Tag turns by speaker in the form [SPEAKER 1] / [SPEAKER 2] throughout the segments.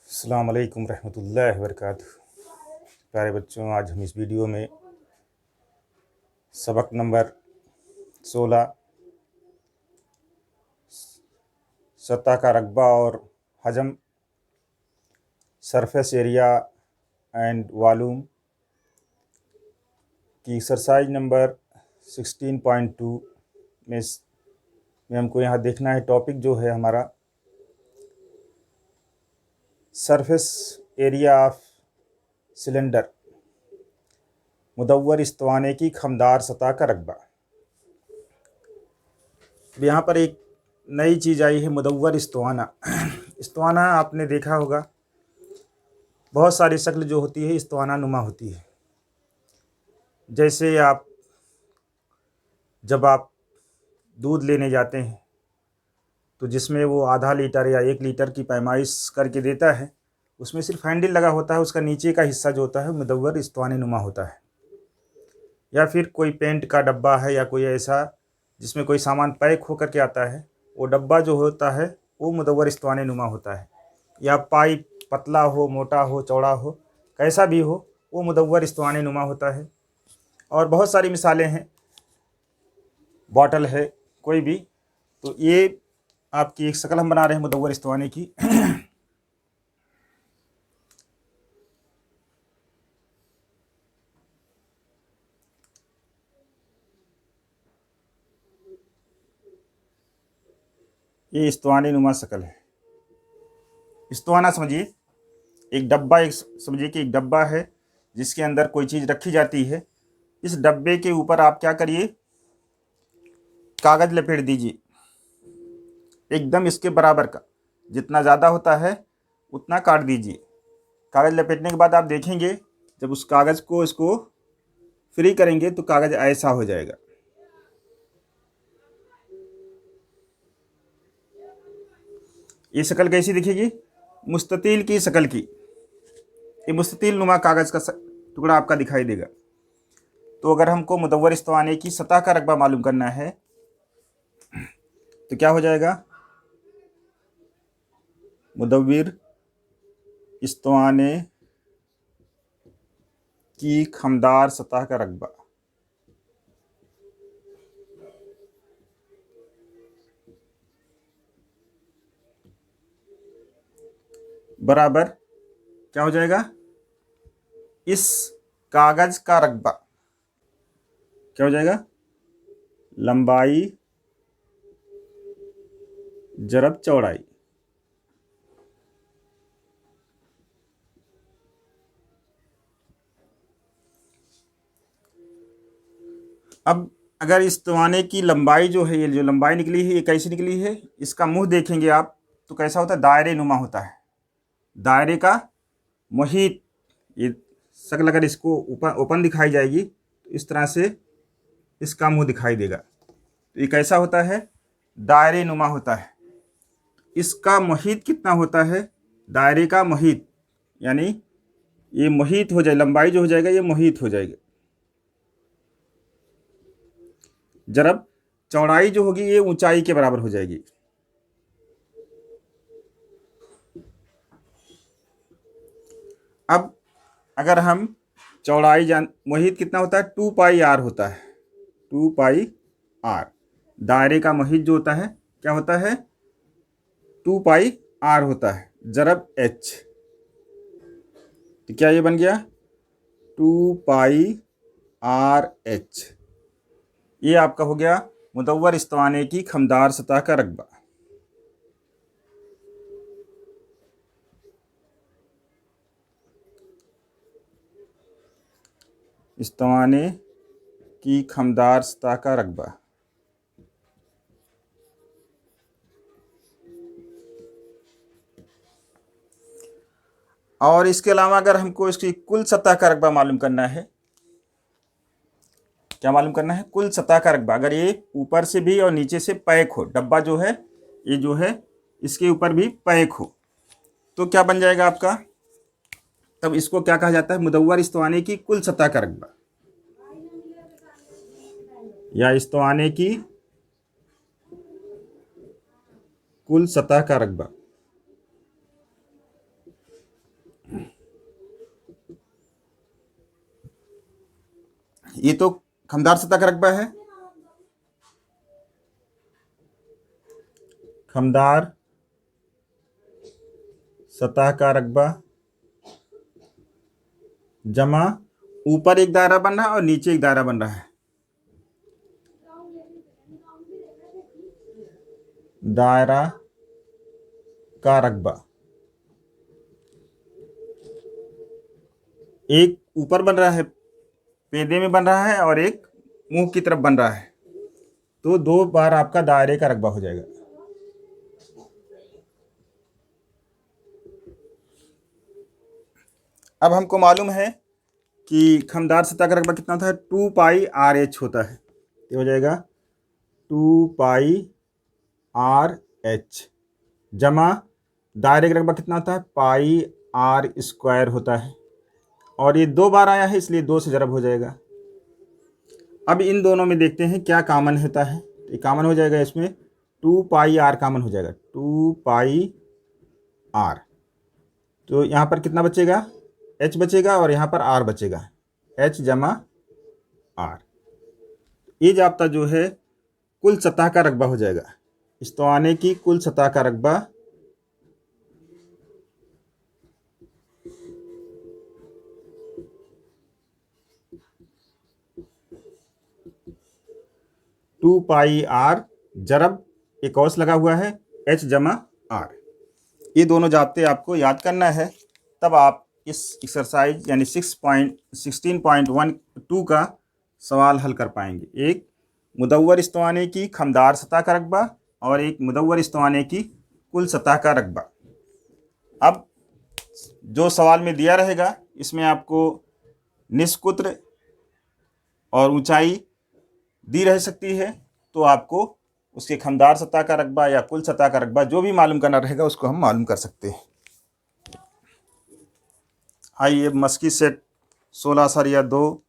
[SPEAKER 1] अस्सलाम वालेकुम रहमतुल्लाहि व बरकातुहू। प्यारे बच्चों, आज हम इस वीडियो में सबक नंबर 16 सतह का रकबा और हजम, सरफेस एरिया एंड वॉल्यूम की एक्सरसाइज नंबर 16.2 में हमको यहाँ देखना है। टॉपिक जो है हमारा सरफेस एरिया ऑफ सिलेंडर, मुदव्वर इस्तवाने की खमदार सतह का रकबा। यहाँ पर एक नई चीज़ आई है, मुदव्वर इस्तवाना। इस्तवाना आपने देखा होगा, बहुत सारी शक्ल जो होती है इस्तवाना नुमा होती है। जैसे जब आप दूध लेने जाते हैं तो जिसमें वो आधा लीटर या 1 लीटर की पैमाइश करके देता है, उसमें सिर्फ हैंडल लगा होता है, उसका नीचे का हिस्सा जो होता है मुदव्वर इस्तवाने नुमा होता है। या फिर कोई पेंट का डब्बा है या कोई ऐसा जिसमें कोई सामान पैक होकर के आता है, वो डब्बा जो होता है वो मुदव्वर इस्तवाने नुमा होता है। या पाइप पतला हो, मोटा हो, चौड़ा हो, कैसा भी हो, वो मुदव्वर इस्तवाने नुमा होता है। और बहुत सारी मिसालें हैं, बॉटल है, कोई भी। तो ये आपकी एक शक्ल हम बना रहे हैं मुदव्वर इस्तवाने की। ये इस्तवाने नुमा शक्ल है। इस्तवाना समझिए एक डब्बा, समझिए कि एक डब्बा है जिसके अंदर कोई चीज़ रखी जाती है। इस डब्बे के ऊपर आप क्या करिए, कागज़ लपेट दीजिए, एकदम इसके बराबर का। जितना ज़्यादा होता है उतना काट दीजिए। कागज़ लपेटने के बाद आप देखेंगे, जब उस कागज़ को इसको फ्री करेंगे तो कागज़ ऐसा हो जाएगा। ये शक्ल कैसी दिखेगी? मुस्ततील की शक्ल की। ये मुस्ततील नुमा कागज़ का टुकड़ा आपका दिखाई देगा। तो अगर हमको मुदव्वर इस्तवाने की सतह का रकबा मालूम करना है तो क्या हो जाएगा? मुदव्वर इस्तवाने की खमदार सतह का रकबा बराबर क्या हो जाएगा? इस कागज का रकबा क्या हो जाएगा? लंबाई जरब चौड़ाई। अब अगर इस्तवाने की लंबाई जो है, ये जो लंबाई निकली है, ये कैसी निकली है? इसका मुंह देखेंगे आप तो कैसा होता है? दायरे नुमा होता है। दायरे का मुहीत, ये शक्ल अगर इसको ओपन दिखाई जाएगी तो इस तरह से इसका मुंह दिखाई देगा। तो ये कैसा होता है? दायरे नुमा होता है। इसका मुहीत कितना होता है? दायरे का मुहीत, यानी ये मुहीत हो जाए, लंबाई जो हो जाएगा ये मुहीत हो जाएगी। जरब चौड़ाई जो होगी ये ऊंचाई के बराबर हो जाएगी। अब अगर हम चौड़ाई मुहीत कितना होता है? 2 पाई आर होता है। 2 पाई आर। दायरे का मुहीत जो होता है क्या होता है? 2 पाई आर होता है, जरब एच। तो क्या ये बन गया? 2 पाई आर एच। ये आपका हो गया मुदव्वर इस्तवाने की खमदार सतह का रकबा। इस्तवाने की खमदार सतह का रकबा। और इसके अलावा अगर हमको इसकी कुल सतह का रकबा मालूम करना है, क्या मालूम करना है? कुल सतह का रकबा। अगर ये ऊपर से भी और नीचे से पैक हो, डब्बा जो है ये जो है इसके ऊपर भी पैक हो, तो क्या बन जाएगा आपका? तब इसको क्या कहा जाता है? मुदव्वर इस्तवाने की कुल सतह का रकबा, या इस्तवाने की कुल सतह का रकबा। ये तो खमदार सतह का रकबा है, खमदार सतह का रकबा जमा ऊपर एक दायरा बन रहा है और नीचे एक दायरा बन रहा है, दायरा का रकबा। एक ऊपर बन रहा है, पेदे में बन रहा है, और एक मुंह की तरफ बन रहा है, तो 2 बार आपका दायरे का रकबा हो जाएगा। अब हमको मालूम है कि खमदार सतह का रकबा कितना होता है, 2 पाई आर एच होता है। ये हो जाएगा 2 पाई आर एच जमा दायरे का रकबा कितना होता है, पाई आर स्क्वायर होता है, और ये 2 बार आया है इसलिए 2 से ज़रब हो जाएगा। अब इन दोनों में देखते हैं क्या कॉमन होता है। ये कॉमन हो जाएगा, इसमें 2 पाई आर कॉमन हो जाएगा, 2 पाई आर। तो यहाँ पर कितना बचेगा, एच बचेगा, और यहाँ पर आर बचेगा, एच जमा आर। ये जाब्ता जो है कुल सतह का रकबा हो जाएगा, इस्तवाने की कुल सतह का रकबा टू पाई आर जरब एक कौस लगा हुआ है एच जमा आर। ये दोनों जाब्ते आपको याद करना है, तब आप इस एक्सरसाइज यानी 16.12 का सवाल हल कर पाएंगे। एक मुदव्वर इस्तवाने की खमदार सतह का रकबा और एक मुदव्वर इस्तवाने की कुल सतह का रकबा। अब जो सवाल में दिया रहेगा इसमें आपको निस्कुत्र और ऊंचाई दी रह सकती है, तो आपको उसके खमदार सतह का रकबा या कुल सतह का रकबा जो भी मालूम करना रहेगा उसको हम मालूम कर सकते हैं। आइए मस्की सेट 16 सरिया 2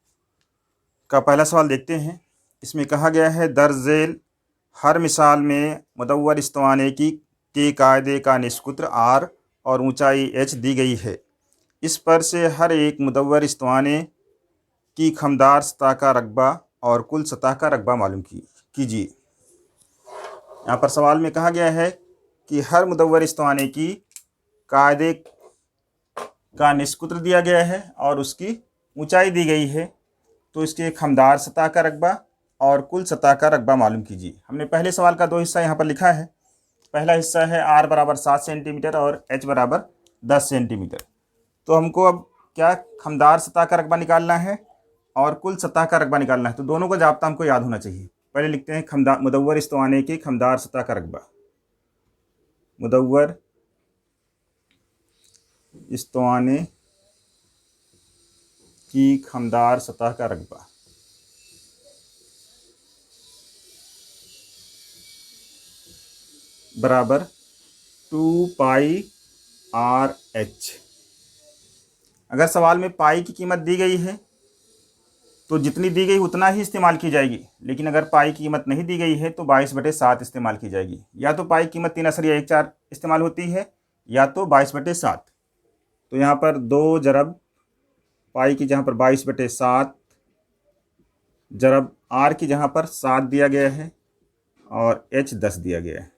[SPEAKER 1] का पहला सवाल देखते हैं। इसमें कहा गया है दर्जेल हर मिसाल में मुदव्वर इस्तवाने की के कायदे का निस्कुत्र आर और ऊंचाई एच दी गई है। इस पर से हर एक मुदव्वर इस्तवाने की खमदार सतह का रकबा और कुल सतह का रकबा मालूम कीजिए। यहाँ पर सवाल में कहा गया है कि हर मुदव्वर इस्तवाने की कायदे का निस्कुत्र दिया गया है और उसकी ऊंचाई दी गई है, तो इसके खमदार सतह का रकबा और कुल सतह का रकबा मालूम कीजिए। हमने पहले सवाल का 2 हिस्सा यहाँ पर लिखा है। पहला हिस्सा है r बराबर 7 सेंटीमीटर और h बराबर 10 सेंटीमीटर। तो हमको अब क्या खमदार सतह का रकबा निकालना है और कुल सतह का रकबा निकालना है, तो दोनों का जाब्ता हमको याद होना चाहिए। पहले लिखते हैं मुदव्वर इस्तवाने की खमदार सतह का रकबा, मुदव्वर इस्तवाने की खमदार सतह का रकबा बराबर 2 पाई आर एच। अगर सवाल में पाई की कीमत दी गई है तो जितनी दी गई उतना ही इस्तेमाल की जाएगी, लेकिन अगर पाई की कीमत नहीं दी गई है तो 22/7 इस्तेमाल की जाएगी। या तो पाई कीमत 3/14 इस्तेमाल होती है या तो 22/7। तो यहाँ पर 2 जरब पाई की जहाँ पर 22/7 जरब आर की जहाँ पर 7 दिया गया है और एच 10 दिया गया है,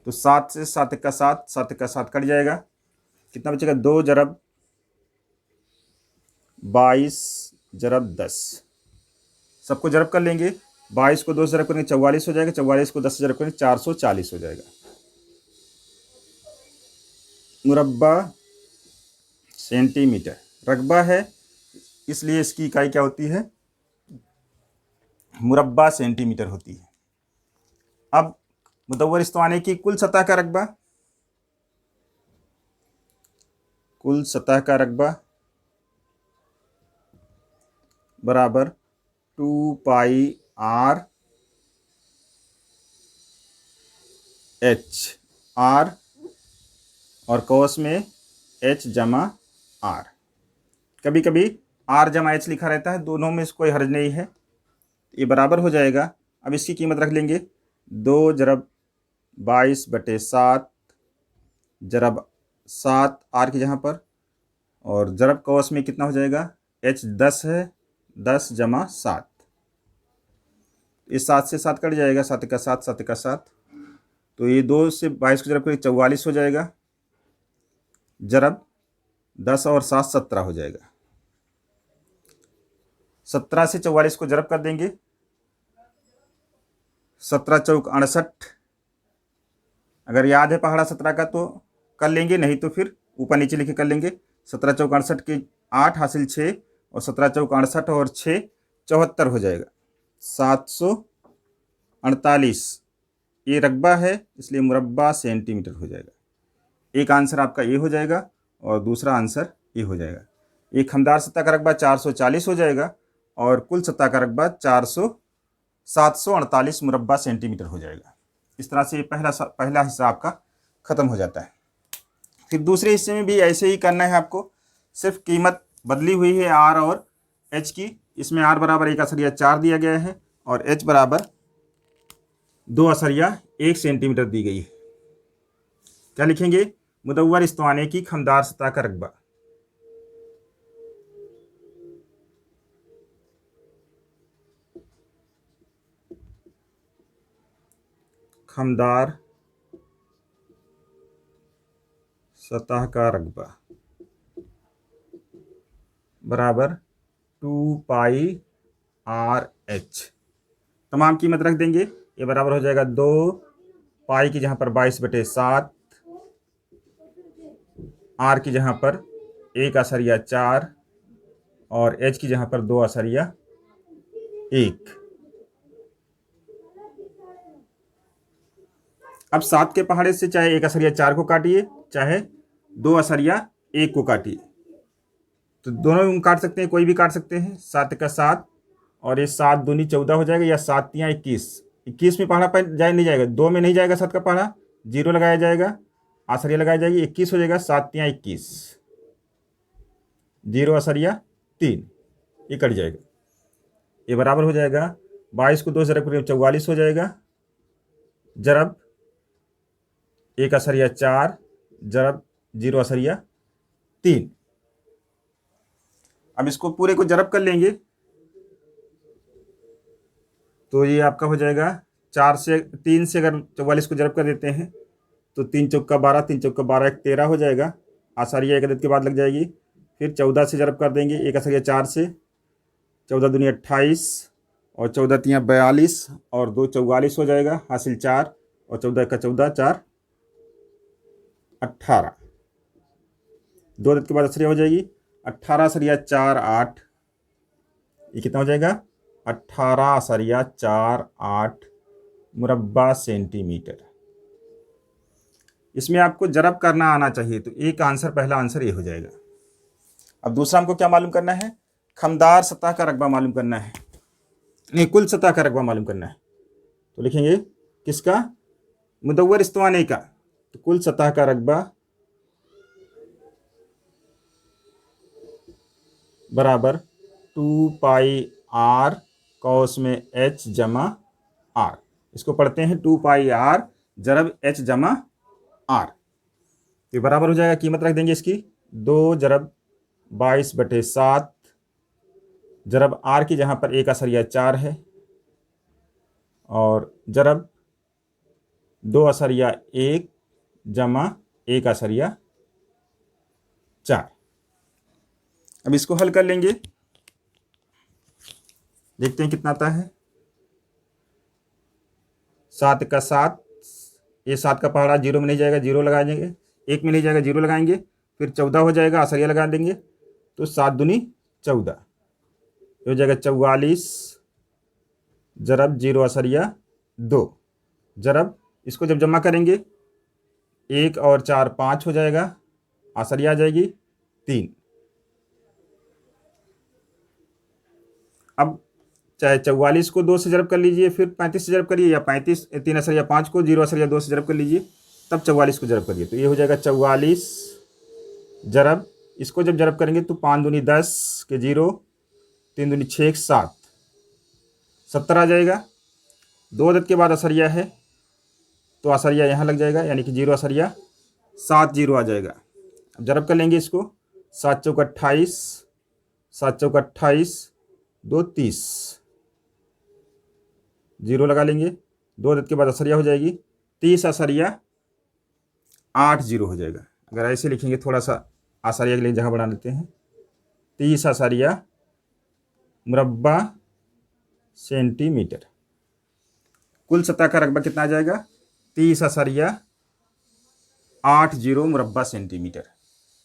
[SPEAKER 1] तो 7 से 7 का 7, 7 का 7 कट जाएगा। कितना बचेगा, 2 जरब 22 जरब 10। सबको जरब कर लेंगे, 22 को 2 से जरब करेंगे 44 हो जाएगा, 44 को 10 से जरब करेंगे 440 हो जाएगा। मुरब्बा सेंटीमीटर रकबा है, इसलिए इसकी इकाई क्या होती है, मुरब्बा सेंटीमीटर होती है। अब मुदव्वर इस्तवाने की कुल सतह का रकबा, कुल सतह का रकबा बराबर 2 पाई आर एच, आर और कौस में एच जमा आर। कभी कभी आर जमा एच लिखा रहता है, दोनों में कोई हर्ज नहीं है, ये बराबर हो जाएगा। अब इसकी कीमत रख लेंगे, 2 जरब 22/7 जरब 7 आर की जहाँ पर, और जरब कौस में कितना हो जाएगा, एच 10 है, 10 जमा 7, इस 7 से 7 कट जाएगा, 7 का 7, 7 का 7, तो ये 2 से 22 को जरब करें 44 हो जाएगा, जरब 10 और 7 17 हो जाएगा। 17 से 44 को जरब कर देंगे, 17 चौक 68। अगर याद है पहाड़ा 17 का तो कर लेंगे, नहीं तो फिर ऊपर नीचे लिखे कर लेंगे। 17 चौक 68 के 8 हासिल 6, और 17 चौक 68 और 6 74 हो जाएगा, 748। ये रकबा है इसलिए मुरब्बा सेंटीमीटर हो जाएगा। एक आंसर आपका ये हो जाएगा और दूसरा आंसर ये हो जाएगा। एक खमदार सतह का रकबा 440 हो जाएगा और कुल सतह का रकबा 748 मुरब्बा सेंटीमीटर हो जाएगा। इस तरह से पहला हिस्सा आपका ख़त्म हो जाता है। फिर दूसरे हिस्से में भी ऐसे ही करना है आपको, सिर्फ कीमत बदली हुई है आर और एच की। इसमें आर बराबर 1/4 दिया गया है और एच बराबर 2/1 सेंटीमीटर दी गई है। क्या लिखेंगे? मुदव्वर इस्ताने की खमदार सतह का रकबा। खमदार सतह का रकबा बराबर 2πr/h। तमाम कीमत रख देंगे। ये बराबर हो जाएगा 2 पाई की जहाँ पर 22/7, आर की जहाँ पर 1/4 और एच की जहाँ पर 2/1। अब 7 के पहाड़े से चाहे 1/4 को काटिए, चाहे 2/1 को काटिए, तो दोनों काट सकते हैं, कोई भी काट सकते हैं। 7 का 7 और ये 7 दूनी 14 हो जाएगा, या 7 तियाँ 21। 21 में पहाड़ा नहीं जाएगा, 2 में नहीं जाएगा 7 का पहाड़ा, 0 लगाया जाएगा, आसरिया लगाई जाएगी, 21 हो जाएगा। 7 तियाँ 21, 0/3, ये कट जाएगा। ये बराबर हो जाएगा 22 को 2 से जरब 44 हो जाएगा, जरब 1/4 जरब 0/3। अब इसको पूरे को जरब कर लेंगे तो ये आपका हो जाएगा 3 से अगर 44 को जरब कर देते हैं तो 3 चौका 12, 3 चौका 12, 1 13 हो जाएगा। आसारिया एक अदद के बाद लग जाएगी। फिर 14 से जरब कर देंगे 1/4 से, 14 दूनी 28 और 14 तियाँ 42 और 2 44 हो जाएगा, हासिल 4 और 14 का 14, 4 18। 2 अदद के बाद असरिया हो जाएगी 18/4 8। ये कितना हो जाएगा? 18/4 मुरब्बा सेंटीमीटर। इसमें आपको जरब करना आना चाहिए, तो एक आंसर, पहला आंसर ये हो जाएगा। अब दूसरा हमको क्या मालूम करना है? खमदार सतह का रकबा मालूम करना है, नहीं, कुल सतह का रकबा मालूम करना है। तो लिखेंगे किसका? मुदव्वर इस्ताने का। तो कुल सतह का रकबा बराबर 2πr कौस में h जमा r। इसको पढ़ते हैं 2πr जरब h जमा r। तो बराबर हो जाएगा, कीमत रख देंगे इसकी 2 जरब 22/7 जरब r की जहाँ पर 1/4 है और जरब 2/1 जमा 1/4। अब इसको हल कर लेंगे, देखते हैं कितना आता है। 7 का 7, ये 7 का पहाड़ा 0 में नहीं जाएगा, 0 लगा देंगे, 1 में नहीं जाएगा, 0 लगाएंगे। फिर 14 हो जाएगा, आसरिया लगा देंगे, तो 7 दूनी 14 हो जाएगा 44 जरब 0/2 जरब, इसको जब जमा करेंगे 1 और 4 5 हो जाएगा, आसरिया आ जाएगी 3। अब चाहे 44 को 2 से जरब कर लीजिए, फिर 35 से जरब करिए, या 35 3/5 को 0/2 से जरब कर लीजिए, तब 44 को जरब करिए, तो ये हो जाएगा 44 जरब, इसको जब जरब करेंगे तो 5 दूनी 10 के 0, 3 दूनी 6 7, 70 आ जाएगा। 2 अदद के बाद असरिया है तो असरिया यहाँ लग जाएगा, यानी कि 0/7 आ जाएगा। अब जरब कर लेंगे इसको, 7 चौक 28, 7 चौक 28, दो 30, 0 लगा लेंगे। 2 अदद के बाद असरिया हो जाएगी 30 असरिया 8 0 हो जाएगा। अगर ऐसे लिखेंगे थोड़ा सा आसारिया के लिए जगह बढ़ा देते हैं, 30 आसारिया मुरब्बा सेंटीमीटर। कुल सतह का रकबा कितना आ जाएगा? 30 आसारिया 80 मुरब्बा सेंटीमीटर।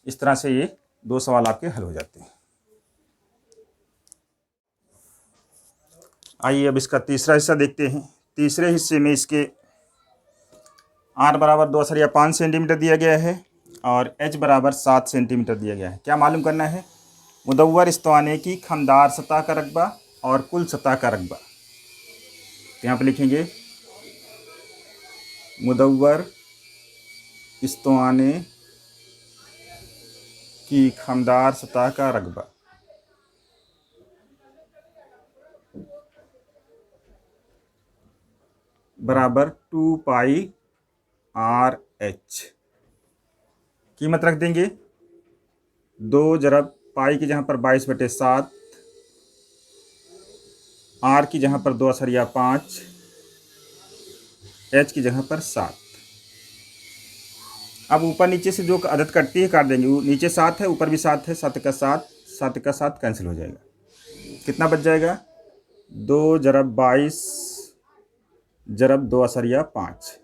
[SPEAKER 1] इस तरह से ये 2 सवाल आपके हल हो जाते हैं। आइए अब इसका तीसरा हिस्सा देखते हैं। तीसरे हिस्से में इसके R बराबर 2.5 सेंटीमीटर दिया गया है और H बराबर 7 सेंटीमीटर दिया गया है। क्या मालूम करना है? मुदव्वर इस्ताने की खमदार सतह का रकबा और कुल सतह का रकबा। तो यहाँ पर लिखेंगे मुदव्वर इस्ताने की खमदार सतह का रकबा बराबर 2 पाई RH। कीमत रख देंगे 2 जरब पाई की जहाँ पर 22/7, R की जहाँ पर 2.5, H की जगह पर 7। अब ऊपर नीचे से जो अदद कटती है काट देंगे। नीचे 7 है, ऊपर भी 7 है, 7 का 7, 7 का 7 कैंसिल हो जाएगा। कितना बच जाएगा? 2 जरब 22 जरब 2.5।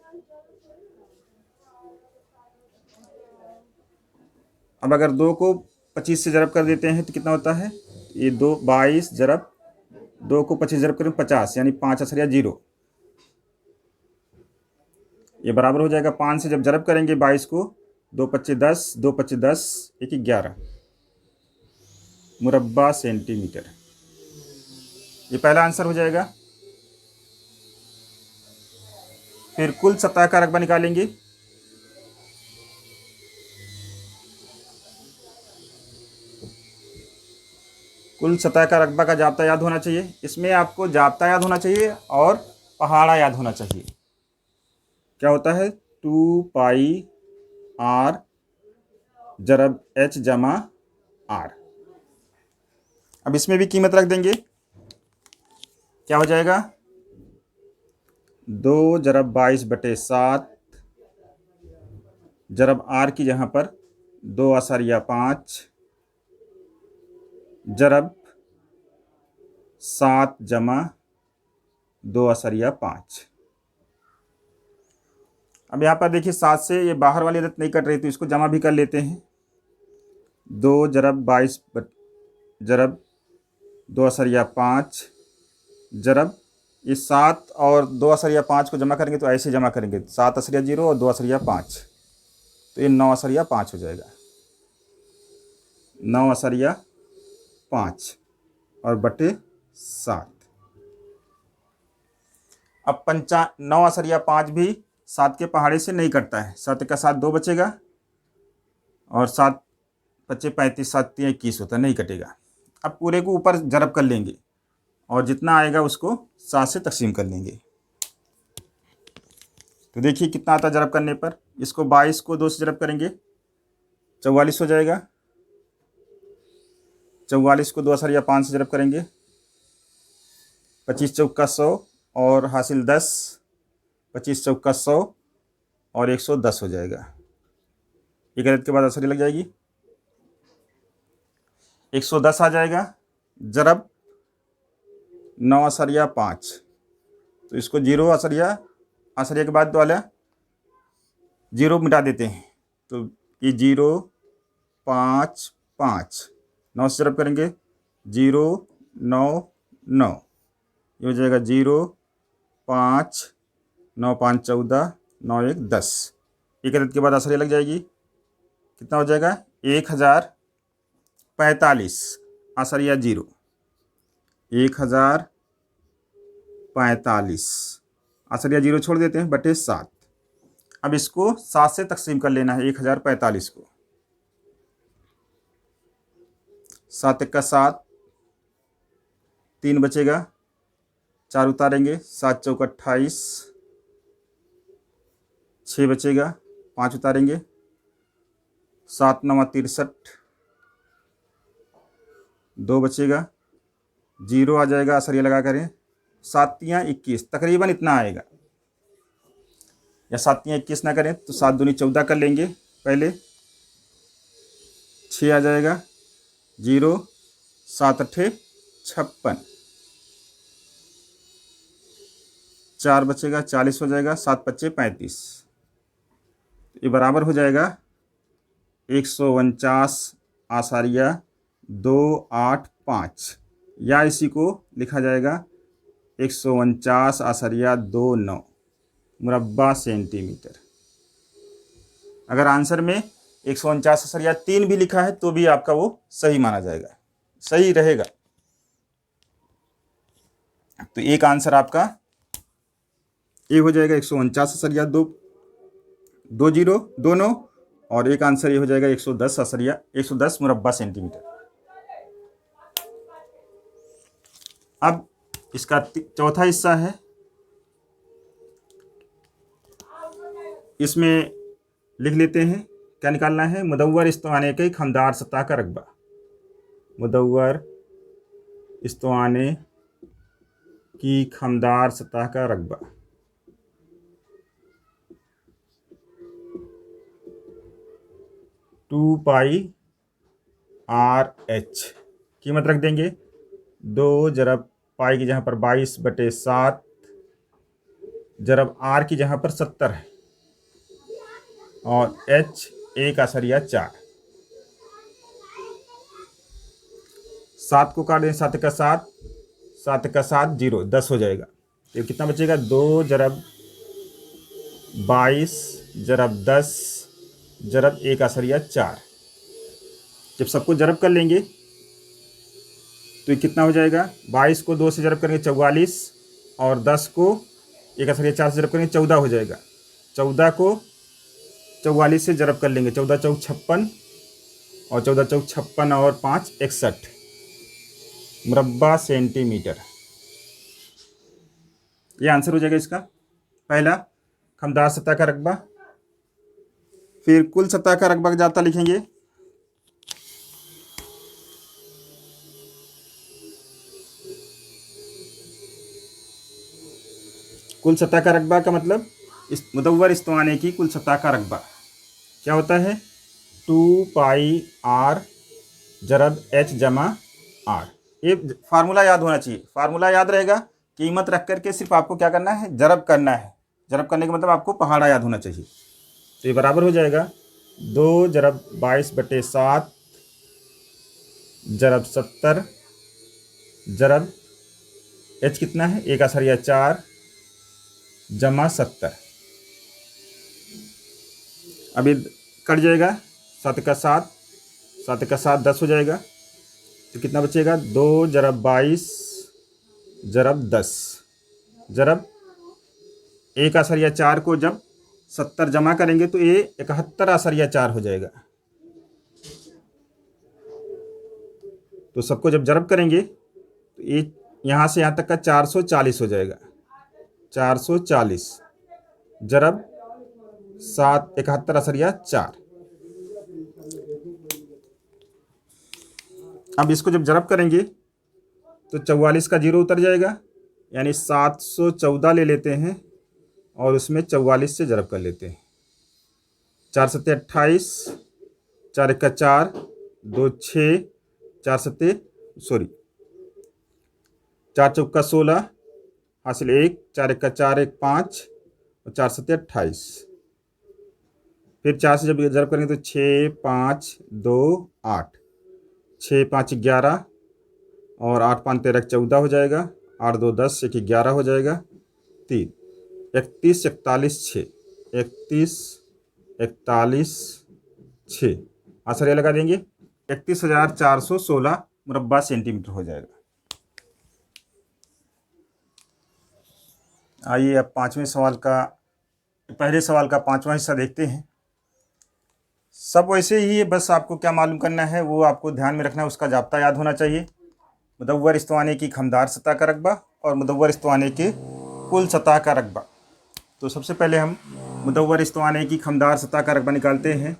[SPEAKER 1] अब अगर 2 को 25 से जरब कर देते हैं तो कितना होता है? ये 22 जरब 2 को 25 जरब करें 50, यानी 5.0। ये बराबर हो जाएगा 5 से जब जरब करेंगे 22 को, 2 25 10, 2 25 10, 1 11 मुरब्बा सेंटीमीटर। ये पहला आंसर हो जाएगा। फिर कुल सतह का रकबा निकालेंगे। कुल सतह का रकबा का जाब्ता याद होना चाहिए। इसमें आपको जाब्ता याद होना चाहिए और पहाड़ा याद होना चाहिए। क्या होता है? 2 पाई R जरब H जमा R। अब इसमें भी कीमत रख देंगे। क्या हो जाएगा? 2 जरब 22/7 जरब R की जहाँ पर 2.5 जरब 7 जमा 2.5। अब यहाँ पर देखिए 7 से ये बाहर वाली अदद नहीं कट रही, तो इसको जमा भी कर लेते हैं। 2 जरब 22 जरब 2.5 जरब ये 7 और 2.5 को जमा करेंगे तो ऐसे जमा करेंगे 7.0 और 2.5, तो ये 9.5 हो जाएगा। 9.5 और बटे 7। अब 9.5 भी 7 के पहाड़े से नहीं कटता है। 7 का 7 2 बचेगा और 7 25 35, 7 3 21 होता है, नहीं कटेगा। अब पूरे को ऊपर जरब कर लेंगे और जितना आएगा उसको 7 से तकसीम कर लेंगे। तो देखिए कितना आता है जरब करने पर। इसको 22 को 2 से जरब करेंगे 44 हो जाएगा। 44 को 2.5 से जरब करेंगे 25 चौका 100 और हासिल 10, 25 चौका 100 और 110 हो जाएगा। एक अदद के बाद असरी लग जाएगी, 110 आ जाएगा। जरब 9.5, तो इसको 0 असरिया के बाद वाला 0 मिटा देते हैं, तो ये 0 5 5, 9 से जरब करेंगे 0 9 9, ये हो जाएगा 0 5 9 5 14 9 1 10। एक अदद के बाद असरिया लग जाएगी। कितना हो जाएगा? 1045 असरिया 0, 1045 असरिया 0 छोड़ देते हैं बटे 7। अब इसको 7 से तकसीम कर लेना है 1045 को। 7 का 7, 3 बचेगा, 4 उतारेंगे, 7 चौका 28, 6 बचेगा, 5 उतारेंगे, 7 9 63, 2 बचेगा, जीरो आ जाएगा, असरिया लगा करें, 7×21 तकरीबन इतना आएगा, या 7×21 ना करें तो 7 दूनी 14 कर लेंगे पहले, 6 आ जाएगा, 0 7 8 56, 4 बचेगा, 40 हो जाएगा, 7 5 35, ये बराबर हो जाएगा 149.285, या इसी को लिखा जाएगा 149.29 मुरब्बा सेंटीमीटर। अगर आंसर में 149.3 भी लिखा है तो भी आपका वो सही माना जाएगा, सही रहेगा। तो एक आंसर आपका ये हो जाएगा 149.209, और एक आंसर ये हो जाएगा 110 मुरब्बा सेंटीमीटर। अब इसका चौथा हिस्सा है, इसमें लिख लेते हैं क्या निकालना है। मुदव्वर इस्तवाने के खमदार सतह का रकबा, मुदव्वर इस्तवाने की खमदार सतह का रकबा, टू पाई आर एच कीमत रख देंगे 2 जरब पाई की जहाँ पर 22/7 जरब आर की जहाँ पर 70 है, और एच 1/4, 7 को काट दें, 7 का 7, 7 का 7 0, 10 हो जाएगा। तो कितना बचेगा, 2 जरब 22 जरब 10 जरब 1/4। जब सबको जरब कर लेंगे तो ये कितना हो जाएगा, 22 को 2 से जरब करेंगे 44, और 10 को 1/4 से जरब करेंगे 14 हो जाएगा। 14 को 44 से जरब कर लेंगे, 14 चौक 56, और 14 चौक 56 और 5 61 मुरब्बा सेंटीमीटर। ये आंसर हो जाएगा इसका पहला, खमदार सतह का रकबा। फिर कुल सतह का रकबा जाता लिखेंगे, कुल सतह का रकबा का मतलब इस मुदव्वर इस्तवाने की कुल सतह का रकबा क्या होता है, 2 पाई आर जरब एच जमा आर। ये फार्मूला याद होना चाहिए, फार्मूला याद रहेगा, कीमत रख करके सिर्फ आपको क्या करना है, जरब करना है। जरब करने का मतलब आपको पहाड़ा याद होना चाहिए। तो ये बराबर हो जाएगा 2 जरब 22/7 जरब 70 जरब एच कितना है, 1/4 जमा 70। अभी कट जाएगा, 7 का 7, 7 का 7 10 हो जाएगा। तो कितना बचेगा, 2 जरब 22 जरब 10 जरब 1/4 को जब 70 जमा करेंगे तो ये 71/4 हो जाएगा। तो सबको जब जरब करेंगे तो ये यहाँ से यहाँ तक का 440 हो जाएगा, 440 जरब 71/4। अब इसको जब जरब करेंगे तो 44 का 0 उतर जाएगा, यानी 714 ले लेते हैं और उसमें 44 से जरब कर लेते हैं। 4 7 28, 4 1 4, 2 6, 4 7 4 चौका 16 हासिल 1, 4 1 4 1 5, और 4 7 28। फिर 4 से जब जरब करेंगे तो 6 5 2 8, 6 5 11, और 8 5 13 14 हो जाएगा, 8 2 10, 1 11 हो जाएगा, 3 31 41 6, 31 41 6 आसरिया लगा देंगे, 31,416 मुरब्बा सेंटीमीटर हो जाएगा। आइए अब पहले सवाल का पांचवा हिस्सा देखते हैं। सब वैसे ही है, बस आपको क्या मालूम करना है वो आपको ध्यान में रखना है, उसका जाब्ता याद होना चाहिए। मुदव्वर इस्तवाने की खमदार सतह का रकबा और मुदव्वर इस्तवाने के कुल सतह का रकबा। तो सबसे पहले हम मुदव्वर इस्तवाने की खमदार सतह का रकबा निकालते हैं।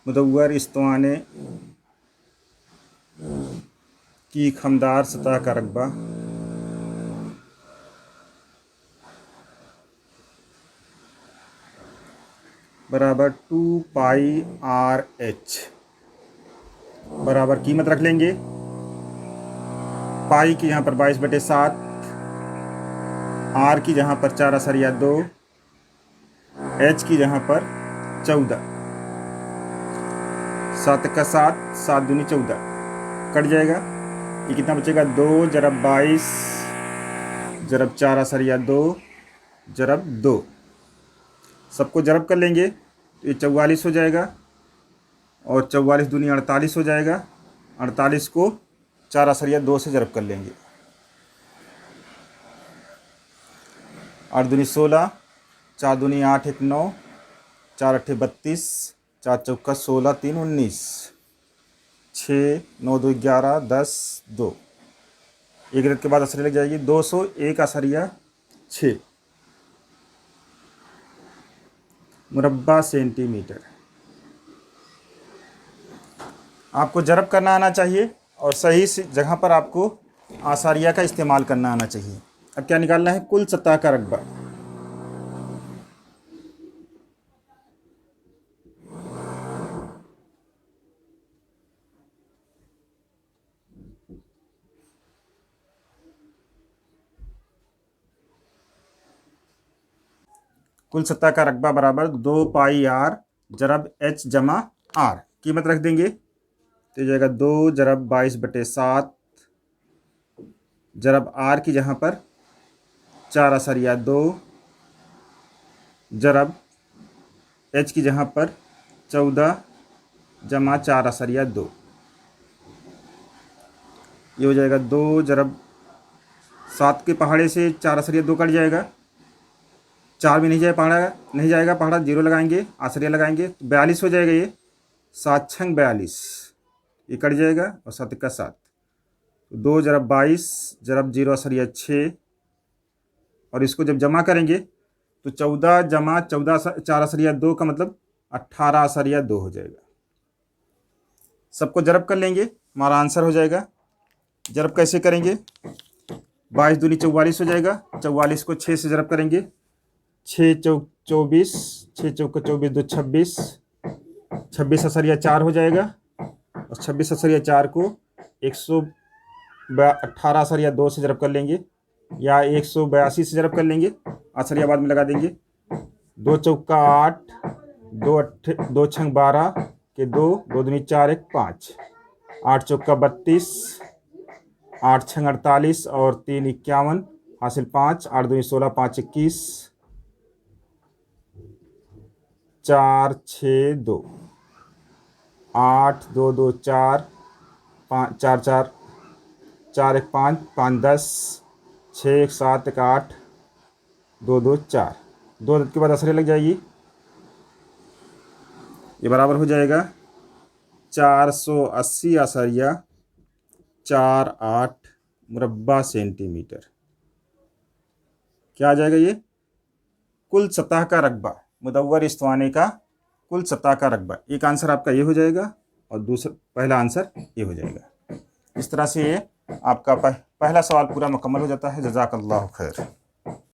[SPEAKER 1] मुदव्वर इस्तवाने की खमदार सतह का रकबा बराबर 2πRH बराबर कीमत रख लेंगे। पाई की यहाँ पर 22/7, आर की जहाँ पर 4/2, एच की जहाँ पर 14, 7 का 7, 7 दूनी 14 कट जाएगा। ये कितना बचेगा? 2 × 22 × 4/2 × 2। सबको जरब कर लेंगे तो ये 44 हो जाएगा और 44 दूनी 48 हो जाएगा। 48 को 4/2 से जरब कर लेंगे। 8 दूनी 16, 4 दूनी 8, 1 9, 4 8 32, 4 चौका 16, 3 19, 6 9 2 11, 10 2। एक रेत के बाद असरिया लग जाएगी। 201/6 मुरब्बा सेंटीमीटर। आपको जरब करना आना चाहिए और सही जगह पर आपको आसारिया का इस्तेमाल करना आना चाहिए। अब क्या निकालना है? कुल सतह का रकबा। कुल सतह का रकबा बराबर 2πr जरब h जमा r। कीमत रख देंगे तो ये जाएगा 2 × 22/7 जरब r की जहाँ पर 4/2 जरब h की जहाँ पर 14 जमा 4/2। ये हो जाएगा 2 × 7 के पहाड़े से 4/2 कट जाएगा। 4 में नहीं जाएगा पहाड़ा, 0 लगाएंगे, आसरिया लगाएंगे तो 42 हो जाएगा। ये 7 छंग 42, ये कट जाएगा और 7 का 7। 2 × 22 जरब 0/6 और इसको जब जमा करेंगे तो 14 जमा 14 4/2 का मतलब 18/2 हो जाएगा। सबको जरब कर लेंगे, हमारा आंसर हो जाएगा। जरब कैसे करेंगे? 22 दूनी 44 हो जाएगा। 44 को 6 से जरब करेंगे। 6 चौक 24, 6 चौका 24 2 26, 26/4 हो जाएगा और 26/4 को 118/2 से जरब कर लेंगे या 182 से जरब कर लेंगे। आसरिया बाद में लगा देंगे। 2 चौका 8, 2 छंग 12 के 2, 2 दूनी 4 1 5, 8 चौका 32, 8 छंग 48 और 3 51 हासिल 5, 8 दूनी 16, 5 21, 4 6 2, 8 2 2 4, 5 4 4, 4 1 5, 5 10, 6 1 7 1 8, 2 2 4। 2 अदद के बाद असरिया लग जाएगी। ये बराबर हो जाएगा 480/48 मुरब्बा सेंटीमीटर। क्या आ जाएगा? ये कुल सतह का रकबा, मुदव्वर इस्तिवाने का कुल सतह का रकबा। एक आंसर आपका ये हो जाएगा और दूसरा पहला आंसर ये हो जाएगा। इस तरह से ये आपका पहला सवाल पूरा मुकम्मल हो जाता है। जज़ाकल्लाहु खैर।